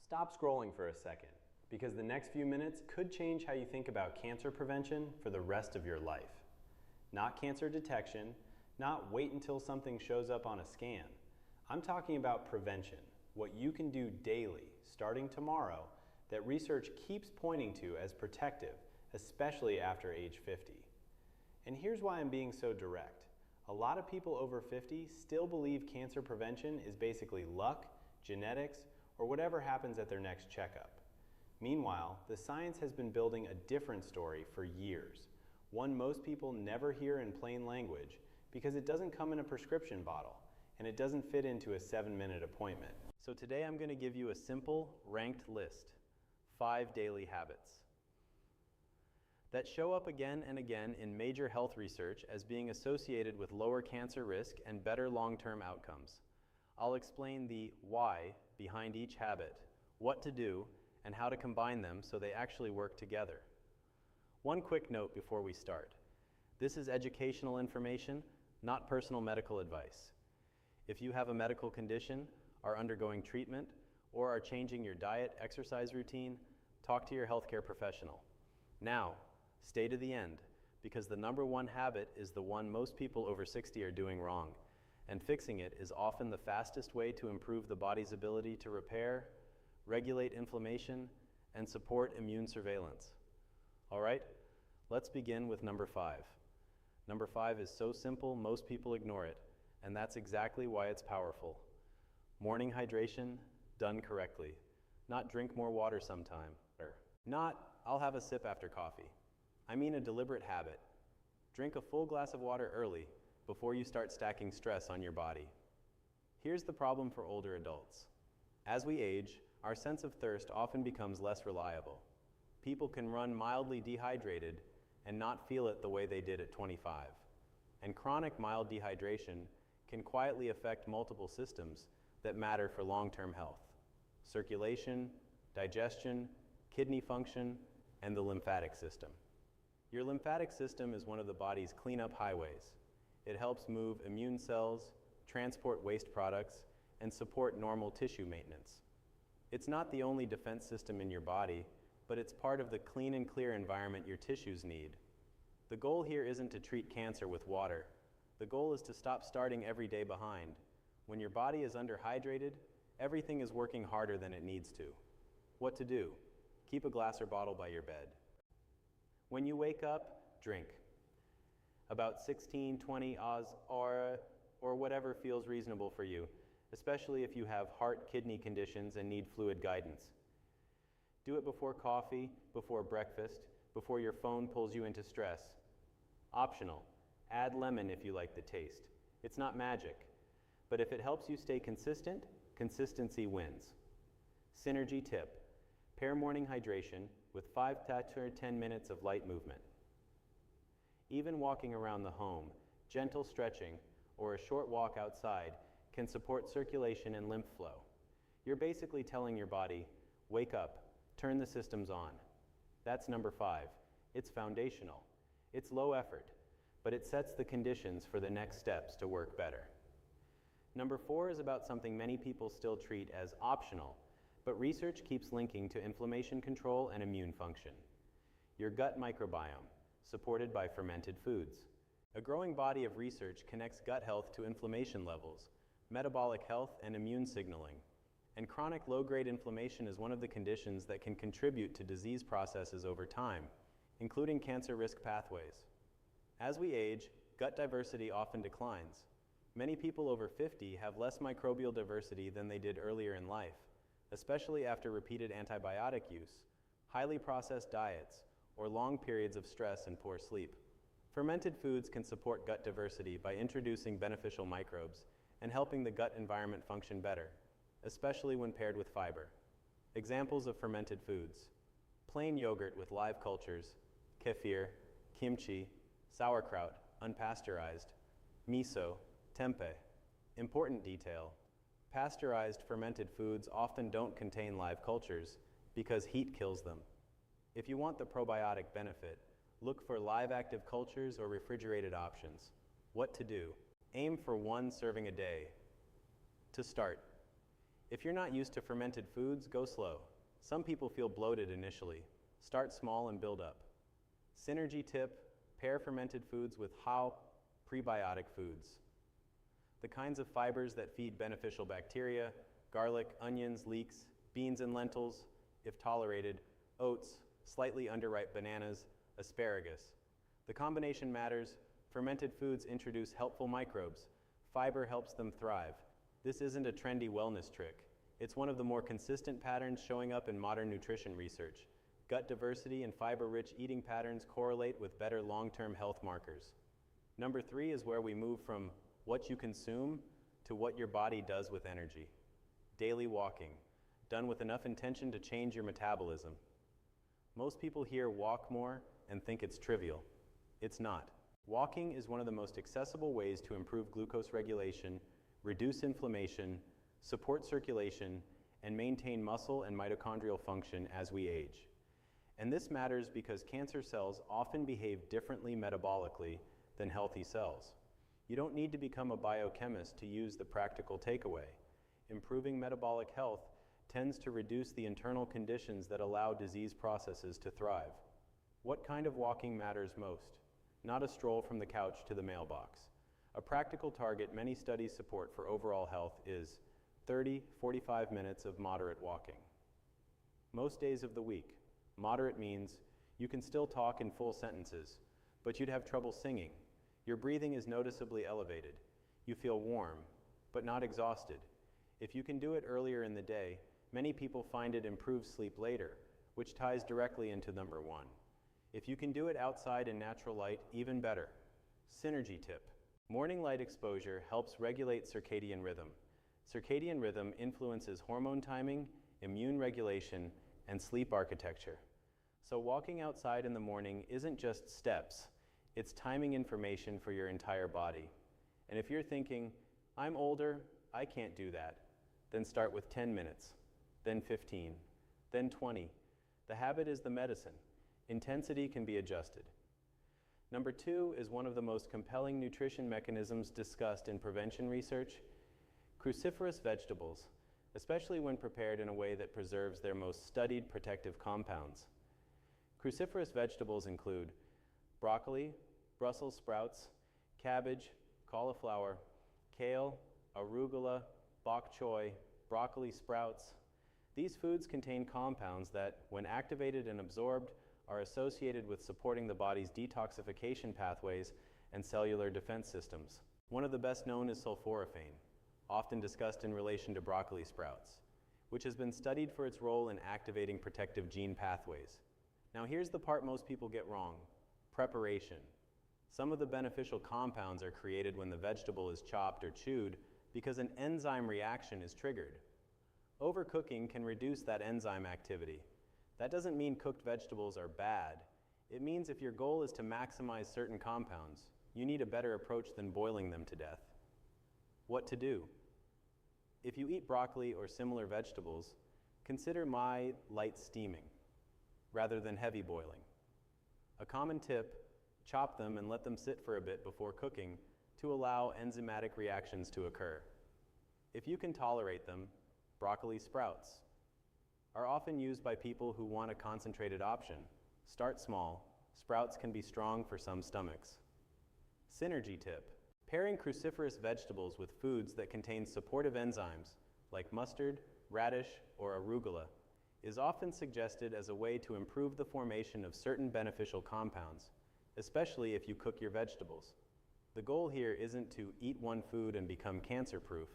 Stop scrolling for a second, because the next few minutes could change how you think about cancer prevention for the rest of your life. Not cancer detection, not wait until something shows up on a scan. I'm talking about prevention, what you can do daily, starting tomorrow, that research keeps pointing to as protective, especially after age 50. And here's why I'm being so direct. A lot of people over 50 still believe cancer prevention is basically luck, genetics, or whatever happens at their next checkup. Meanwhile, the science has been building a different story for years, one most people never hear in plain language because it doesn't come in a prescription bottle and it doesn't fit into a 7-minute appointment. So today I'm going to give you a simple, ranked list, 5 daily habits that show up again and again in major health research as being associated with lower cancer risk and better long-term outcomes. I'll explain the why behind each habit, what to do, and how to combine them so they actually work together. One quick note before we start. This is educational information, not personal medical advice. If you have a medical condition, are undergoing treatment, or are changing your diet, exercise routine, talk to your healthcare professional. Now, stay to the end, because the number one habit is the one most people over 60 are doing wrong, and fixing it is often the fastest way to improve the body's ability to repair, regulate inflammation, and support immune surveillance. All right, let's begin with number 5. Number 5 is so simple most people ignore it, and that's exactly why it's powerful. Morning hydration done correctly. Not drink more water sometime. Not, I'll have a sip after coffee. I mean a deliberate habit. Drink a full glass of water early before you start stacking stress on your body. Here's the problem for older adults. As we age, our sense of thirst often becomes less reliable. People can run mildly dehydrated and not feel it the way they did at 25. And chronic mild dehydration can quietly affect multiple systems that matter for long-term health: circulation, digestion, kidney function, and the lymphatic system. Your lymphatic system is one of the body's cleanup highways. It helps move immune cells, transport waste products, and support normal tissue maintenance. It's not the only defense system in your body, but it's part of the clean and clear environment your tissues need. The goal here isn't to treat cancer with water. The goal is to stop starting every day behind. When your body is underhydrated, everything is working harder than it needs to. What to do? Keep a glass or bottle by your bed. When you wake up, drink. About 16, 20 Oz or whatever feels reasonable for you, especially if you have heart, kidney conditions and need fluid guidance. Do it before coffee, before breakfast, before your phone pulls you into stress. Optional. Add lemon if you like the taste. It's not magic, but if it helps you stay consistent, consistency wins. Synergy tip: pair morning hydration with 5 to 10 minutes of light movement. Even walking around the home, gentle stretching, or a short walk outside can support circulation and lymph flow. You're basically telling your body, wake up, turn the systems on. That's number 5. It's foundational. It's low effort, but it sets the conditions for the next steps to work better. Number 4 is about something many people still treat as optional, but research keeps linking to inflammation control and immune function. Your gut microbiome, supported by fermented foods. A growing body of research connects gut health to inflammation levels, metabolic health, and immune signaling. And chronic low-grade inflammation is one of the conditions that can contribute to disease processes over time, including cancer risk pathways. As we age, gut diversity often declines. Many people over 50 have less microbial diversity than they did earlier in life, especially after repeated antibiotic use, highly processed diets, or long periods of stress and poor sleep. Fermented foods can support gut diversity by introducing beneficial microbes and helping the gut environment function better, especially when paired with fiber. Examples of fermented foods: plain yogurt with live cultures, kefir, kimchi, sauerkraut, unpasteurized, miso, tempeh. Important detail: pasteurized fermented foods often don't contain live cultures because heat kills them. If you want the probiotic benefit, look for live active cultures or refrigerated options. What to do? Aim for 1 serving a day. To start, If you're not used to fermented foods, go slow. Some people feel bloated initially. Start small and build up. Synergy tip, pair fermented foods with how prebiotic foods. The kinds of fibers that feed beneficial bacteria, garlic, onions, leeks, beans and lentils, if tolerated, oats, slightly underripe bananas, asparagus. The combination matters. Fermented foods introduce helpful microbes. Fiber helps them thrive. This isn't a trendy wellness trick. It's one of the more consistent patterns showing up in modern nutrition research. Gut diversity and fiber-rich eating patterns correlate with better long-term health markers. Number 3 is where we move from what you consume to what your body does with energy. Daily walking, done with enough intention to change your metabolism. Most people hear walk more and think it's trivial. It's not. Walking is one of the most accessible ways to improve glucose regulation, reduce inflammation, support circulation, and maintain muscle and mitochondrial function as we age. And this matters because cancer cells often behave differently metabolically than healthy cells. You don't need to become a biochemist to use the practical takeaway. Improving metabolic health tends to reduce the internal conditions that allow disease processes to thrive. What kind of walking matters most? Not a stroll from the couch to the mailbox. A practical target many studies support for overall health is 30-45 minutes of moderate walking. Most days of the week. Moderate means you can still talk in full sentences, but you'd have trouble singing. Your breathing is noticeably elevated. You feel warm, but not exhausted. If you can do it earlier in the day, many people find it improves sleep later, which ties directly into number 1. If you can do it outside in natural light, even better. Synergy tip. Morning light exposure helps regulate circadian rhythm. Circadian rhythm influences hormone timing, immune regulation, and sleep architecture. So walking outside in the morning isn't just steps, it's timing information for your entire body. And if you're thinking, I'm older, I can't do that, then start with 10 minutes, then 15, then 20. The habit is the medicine. Intensity can be adjusted. Number 2 is one of the most compelling nutrition mechanisms discussed in prevention research. Cruciferous vegetables, especially when prepared in a way that preserves their most studied protective compounds. Cruciferous vegetables include broccoli, Brussels sprouts, cabbage, cauliflower, kale, arugula, bok choy, broccoli sprouts. These foods contain compounds that, when activated and absorbed, are associated with supporting the body's detoxification pathways and cellular defense systems. One of the best known is sulforaphane, often discussed in relation to broccoli sprouts, which has been studied for its role in activating protective gene pathways. Now here's the part most people get wrong: preparation. Some of the beneficial compounds are created when the vegetable is chopped or chewed because an enzyme reaction is triggered. Overcooking can reduce that enzyme activity. That doesn't mean cooked vegetables are bad. It means if your goal is to maximize certain compounds, you need a better approach than boiling them to death. What to do? If you eat broccoli or similar vegetables, consider my light steaming rather than heavy boiling. A common tip: chop them and let them sit for a bit before cooking to allow enzymatic reactions to occur. If you can tolerate them, broccoli sprouts are often used by people who want a concentrated option. Start small. Sprouts can be strong for some stomachs. Synergy tip: pairing cruciferous vegetables with foods that contain supportive enzymes like mustard, radish, or arugula is often suggested as a way to improve the formation of certain beneficial compounds, especially if you cook your vegetables. The goal here isn't to eat one food and become cancer-proof.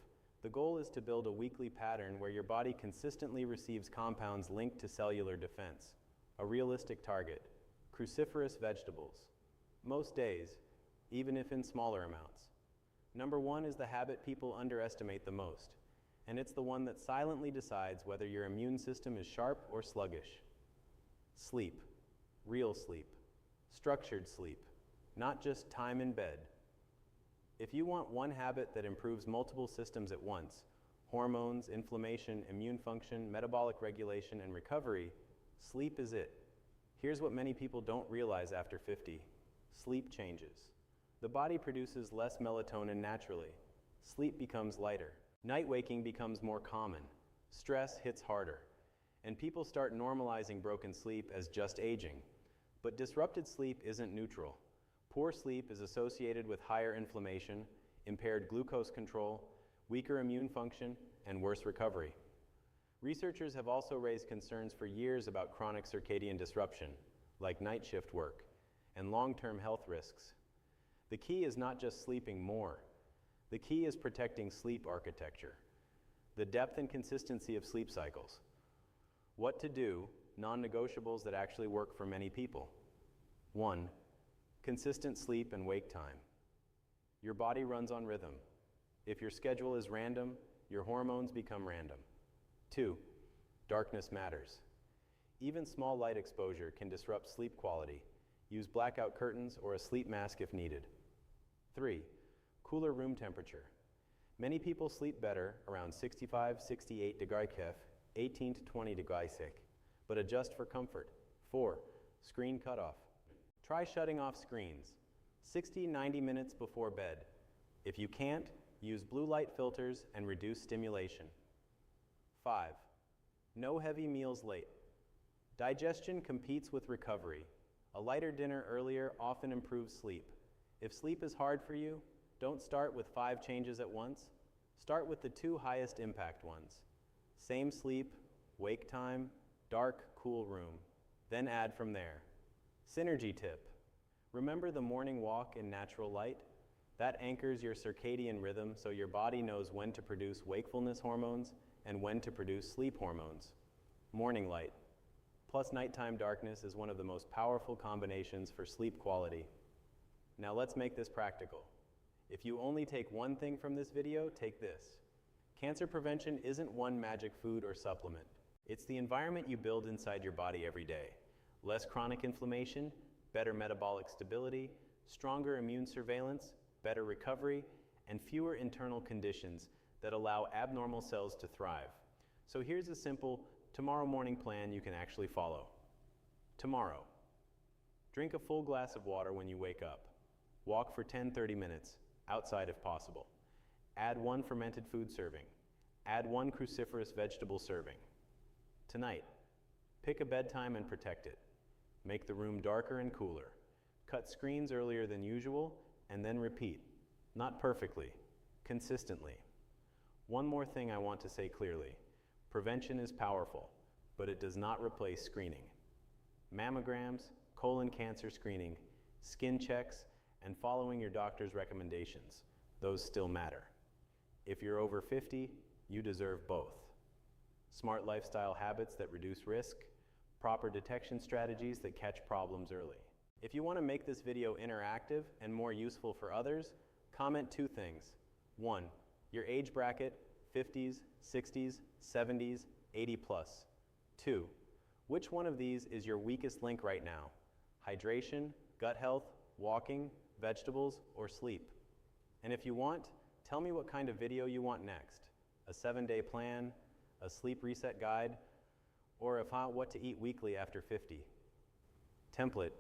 The goal is to build a weekly pattern where your body consistently receives compounds linked to cellular defense. A realistic target: cruciferous vegetables. Most days, even if in smaller amounts. Number 1 is the habit people underestimate the most, and it's the one that silently decides whether your immune system is sharp or sluggish. Sleep. Real sleep. Structured sleep. Not just time in bed. If you want one habit that improves multiple systems at once, hormones, inflammation, immune function, metabolic regulation, and recovery, sleep is it. Here's what many people don't realize after 50. Sleep changes. The body produces less melatonin naturally. Sleep becomes lighter. Night waking becomes more common. stress hits harder, and people start normalizing broken sleep as just aging. But disrupted sleep isn't neutral. Poor sleep is associated with higher inflammation, impaired glucose control, weaker immune function, and worse recovery. Researchers have also raised concerns for years about chronic circadian disruption, like night shift work, and long-term health risks. The key is not just sleeping more. The key is protecting sleep architecture, the depth and consistency of sleep cycles. What to do, non-negotiables that actually work for many people. 1. Consistent sleep and wake time. Your body runs on rhythm. If your schedule is random, your hormones become random. 2. Darkness matters. Even small light exposure can disrupt sleep quality. Use blackout curtains or a sleep mask if needed. 3. Cooler room temperature. Many people sleep better around 65-68 degrees Celsius, 18 to 20 degrees Celsius, but adjust for comfort. 4. Screen cutoff. Try shutting off screens 60-90 minutes before bed. If you can't, use blue light filters and reduce stimulation. 5. No heavy meals late. Digestion competes with recovery. A lighter dinner earlier often improves sleep. If sleep is hard for you, don't start with 5 changes at once. Start with the 2 highest impact ones. Same sleep, wake time, dark, cool room. Then add from there. Synergy tip. Remember the morning walk in natural light? That anchors your circadian rhythm so your body knows when to produce wakefulness hormones and when to produce sleep hormones. Morning light plus nighttime darkness is one of the most powerful combinations for sleep quality. Now let's make this practical. If you only take one thing from this video, take this. Cancer prevention isn't one magic food or supplement. It's the environment you build inside your body every day. Less chronic inflammation, better metabolic stability, stronger immune surveillance, better recovery, and fewer internal conditions that allow abnormal cells to thrive. So here's a simple tomorrow morning plan you can actually follow. Tomorrow, drink a full glass of water when you wake up. Walk for 10-30 minutes, outside if possible. Add 1 fermented food serving. Add 1 cruciferous vegetable serving. Tonight, pick a bedtime and protect it. Make the room darker and cooler. Cut screens earlier than usual, and then repeat. Not perfectly, consistently. One more thing I want to say clearly. Prevention is powerful, but it does not replace screening. Mammograms, colon cancer screening, skin checks, and following your doctor's recommendations, those still matter. If you're over 50, you deserve both. Smart lifestyle habits that reduce risk, proper detection strategies that catch problems early. If you want to make this video interactive and more useful for others, comment 2 things. 1, your age bracket, 50s, 60s, 70s, 80 plus. 2, which one of these is your weakest link right now? Hydration, gut health, walking, vegetables, or sleep? And if you want, tell me what kind of video you want next. A 7-day plan, a sleep reset guide, or what to eat weekly after 50. Template